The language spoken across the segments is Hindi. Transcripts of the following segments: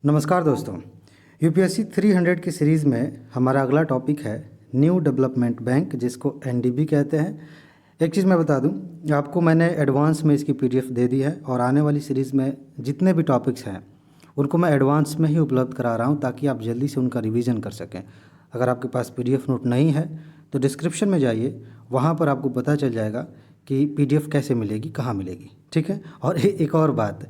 नमस्कार दोस्तों। यूपीएससी 300 की सीरीज़ में हमारा अगला टॉपिक है न्यू डेवलपमेंट बैंक, जिसको एनडीबी कहते हैं। एक चीज़ मैं बता दूं, आपको मैंने एडवांस में इसकी पीडीएफ दे दी है और आने वाली सीरीज़ में जितने भी टॉपिक्स हैं उनको मैं एडवांस में ही उपलब्ध करा रहा हूं ताकि आप जल्दी से उनका रिवीजन कर सकें। अगर आपके पास पीडीएफ नोट नहीं है तो डिस्क्रिप्शन में जाइए, वहाँ पर आपको पता चल जाएगा कि पीडीएफ कैसे मिलेगी, कहाँ मिलेगी। ठीक है। और एक और बात,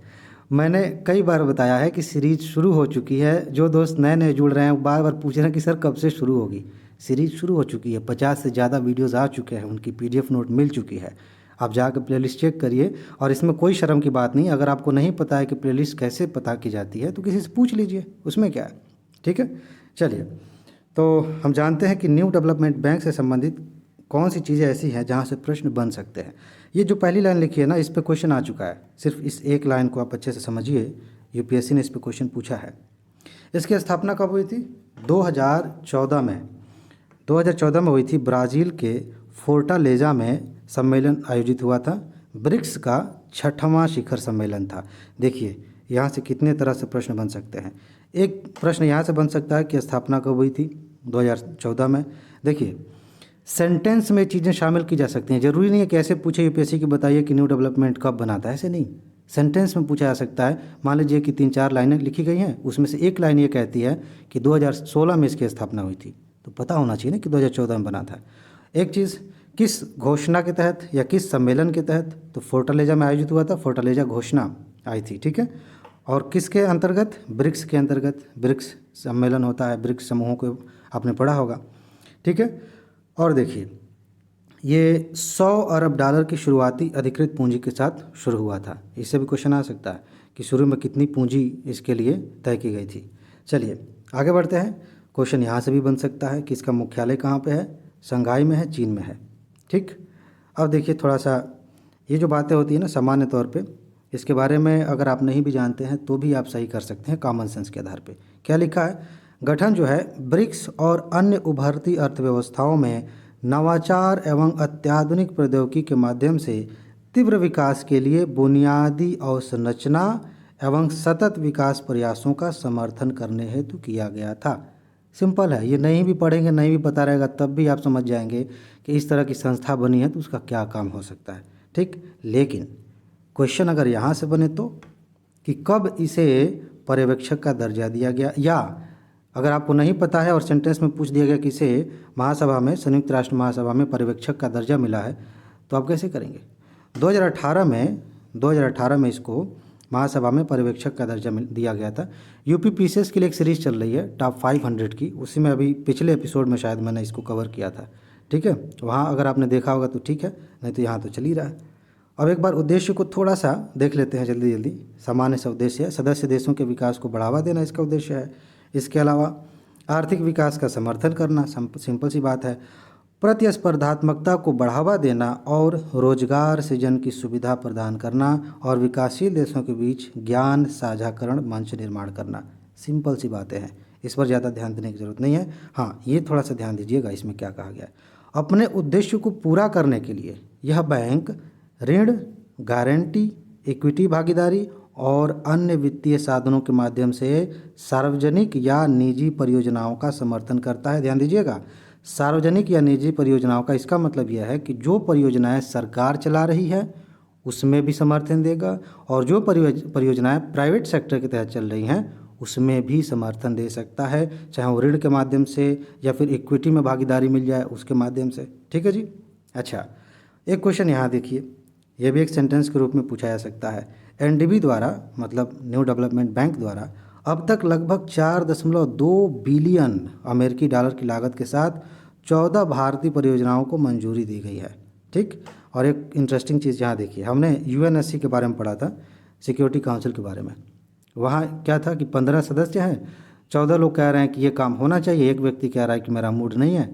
मैंने कई बार बताया है कि सीरीज़ शुरू हो चुकी है। जो दोस्त नए नए जुड़ रहे हैं वो बार बार पूछ रहे हैं कि सर कब से शुरू होगी। सीरीज़ शुरू हो चुकी है, 50 से ज़्यादा वीडियोस आ चुके हैं, उनकी पीडीएफ नोट मिल चुकी है। आप जाकर प्लेलिस्ट चेक करिए। और इसमें कोई शर्म की बात नहीं, अगर आपको नहीं पता है कि प्लेलिस्ट कैसे पता की जाती है तो किसी से पूछ लीजिए, उसमें क्या है। ठीक है। चलिए, तो हम जानते हैं कि न्यू डेवलपमेंट बैंक से संबंधित कौन सी चीज़ें ऐसी हैं जहाँ से प्रश्न बन सकते हैं। ये जो पहली लाइन लिखी है ना, इस पे क्वेश्चन आ चुका है। सिर्फ इस एक लाइन को आप अच्छे से समझिए, यूपीएससी ने इस पे क्वेश्चन पूछा है। इसकी स्थापना कब हुई थी? 2014 में। 2014 में हुई थी। ब्राज़ील के फोर्टालेजा में सम्मेलन आयोजित हुआ था। ब्रिक्स का 6वां शिखर सम्मेलन था। देखिए यहाँ से कितने तरह से प्रश्न बन सकते हैं। एक प्रश्न यहाँ से बन सकता है कि स्थापना कब हुई थी? 2014 में। देखिए सेंटेंस में चीज़ें शामिल की जा सकती हैं। ज़रूरी नहीं है कि ऐसे पूछे यूपीएससी की बताइए कि न्यू डेवलपमेंट कब बना था, ऐसे नहीं। सेंटेंस में पूछा जा सकता है। मान लीजिए कि 3-4 लाइनें लिखी गई हैं, उसमें से एक लाइन ये कहती है कि 2016 में इसकी स्थापना हुई थी, तो पता होना चाहिए ना कि 2014 में बना था। एक चीज़, किस घोषणा के तहत या किस सम्मेलन के तहत? तो फोर्टालेजा में आयोजित हुआ था, फोर्टालेजा घोषणा आई थी। ठीक है। और किसके अंतर्गत? ब्रिक्स के अंतर्गत। ब्रिक्स सम्मेलन होता है, ब्रिक्स समूहों को आपने पढ़ा होगा। ठीक है। और देखिए ये 100 अरब डॉलर की शुरुआती अधिकृत पूंजी के साथ शुरू हुआ था। इससे भी क्वेश्चन आ सकता है कि शुरू में कितनी पूंजी इसके लिए तय की गई थी। चलिए आगे बढ़ते हैं। क्वेश्चन यहाँ से भी बन सकता है कि इसका मुख्यालय कहाँ पे है? शंघाई में है, चीन में है। ठीक। अब देखिए थोड़ा सा ये जो बातें होती है ना सामान्य तौर पे, इसके बारे में अगर आप नहीं भी जानते हैं तो भी आप सही कर सकते हैं कॉमन सेंस के आधार पे। क्या लिखा है? गठन जो है ब्रिक्स और अन्य उभरती अर्थव्यवस्थाओं में नवाचार एवं अत्याधुनिक प्रौद्योगिकी के माध्यम से तीव्र विकास के लिए बुनियादी अवसंरचना एवं सतत विकास प्रयासों का समर्थन करने हेतु किया गया था। सिंपल है, ये नहीं भी पढ़ेंगे, नहीं भी पता रहेगा, तब भी आप समझ जाएंगे कि इस तरह की संस्था बनी है तो उसका क्या काम हो सकता है। ठीक। लेकिन क्वेश्चन अगर यहाँ से बने तो कि कब इसे पर्यवेक्षक का दर्जा दिया गया, या अगर आपको नहीं पता है और सेंटेंस में पूछ दिया गया कि इसे महासभा में, संयुक्त राष्ट्र महासभा में पर्यवेक्षक का दर्जा मिला है, तो आप कैसे करेंगे? 2018 में इसको महासभा में पर्यवेक्षक का दर्जा दिया गया था। यूपी पीसीएस के लिए एक सीरीज़ चल रही है टॉप 500 की, उसी में अभी पिछले एपिसोड में शायद मैंने इसको कवर किया था। ठीक है। वहाँ अगर आपने देखा होगा तो ठीक है, नहीं तो यहाँ तो चल ही रहा है। अब एक बार उद्देश्य को थोड़ा सा देख लेते हैं जल्दी जल्दी। सामान्य सा उद्देश्य है सदस्य देशों के विकास को बढ़ावा देना, इसका उद्देश्य है। इसके अलावा आर्थिक विकास का समर्थन करना, सिंपल सी बात है। प्रतिस्पर्धात्मकता को बढ़ावा देना और रोजगार सृजन की सुविधा प्रदान करना और विकासशील देशों के बीच ज्ञान साझाकरण मंच निर्माण करना। सिंपल सी बातें हैं, इस पर ज़्यादा ध्यान देने की ज़रूरत नहीं है। हाँ, ये थोड़ा सा ध्यान दीजिएगा इसमें क्या कहा गया है। अपने उद्देश्य को पूरा करने के लिए यह बैंक ऋण, गारंटी, इक्विटी भागीदारी और अन्य वित्तीय साधनों के माध्यम से सार्वजनिक या निजी परियोजनाओं का समर्थन करता है। ध्यान दीजिएगा, सार्वजनिक या निजी परियोजनाओं का, इसका मतलब यह है कि जो परियोजनाएं सरकार चला रही है उसमें भी समर्थन देगा, और जो परियोजनाएं प्राइवेट सेक्टर के तहत चल रही हैं उसमें भी समर्थन दे सकता है, चाहे वो ऋण के माध्यम से या फिर इक्विटी में भागीदारी मिल जाए उसके माध्यम से। ठीक है जी। अच्छा, एक क्वेश्चन यहाँ देखिए, यह भी एक सेंटेंस के रूप में पूछा जा सकता है। एनडीबी द्वारा, मतलब न्यू डेवलपमेंट बैंक द्वारा, अब तक लगभग 4.2 बिलियन अमेरिकी डॉलर की लागत के साथ 14 भारतीय परियोजनाओं को मंजूरी दी गई है। ठीक। और एक इंटरेस्टिंग चीज़ यहाँ देखिए, हमने यूएनएससी के बारे में पढ़ा था, सिक्योरिटी काउंसिल के बारे में। वहाँ क्या था कि 15 सदस्य हैं, 14 लोग कह रहे हैं कि ये काम होना चाहिए, एक व्यक्ति कह रहा है कि मेरा मूड नहीं है,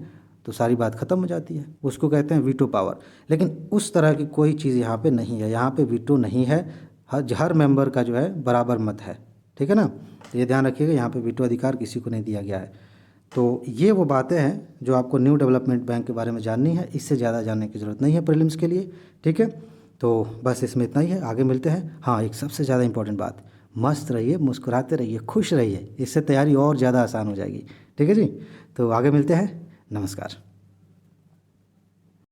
तो सारी बात ख़त्म हो जाती है। उसको कहते हैं वीटो पावर। लेकिन उस तरह की कोई चीज़ यहाँ पे नहीं है, यहाँ पे वीटो नहीं है। हर मेंबर का जो है बराबर मत है। ठीक है ना, तो ये ध्यान रखिएगा, यहाँ पे वीटो अधिकार किसी को नहीं दिया गया है। तो ये वो बातें हैं जो आपको न्यू डेवलपमेंट बैंक के बारे में जाननी है, इससे ज़्यादा जानने की ज़रूरत नहीं है प्रीलिम्स के लिए। ठीक है, तो बस इसमें इतना ही है, आगे मिलते हैं। हाँ, एक सबसे ज़्यादा इंपॉर्टेंट बात, मस्त रहिए, मुस्कुराते रहिए, खुश रहिए, इससे तैयारी और ज़्यादा आसान हो जाएगी। ठीक है जी, तो आगे मिलते हैं। नमस्कार।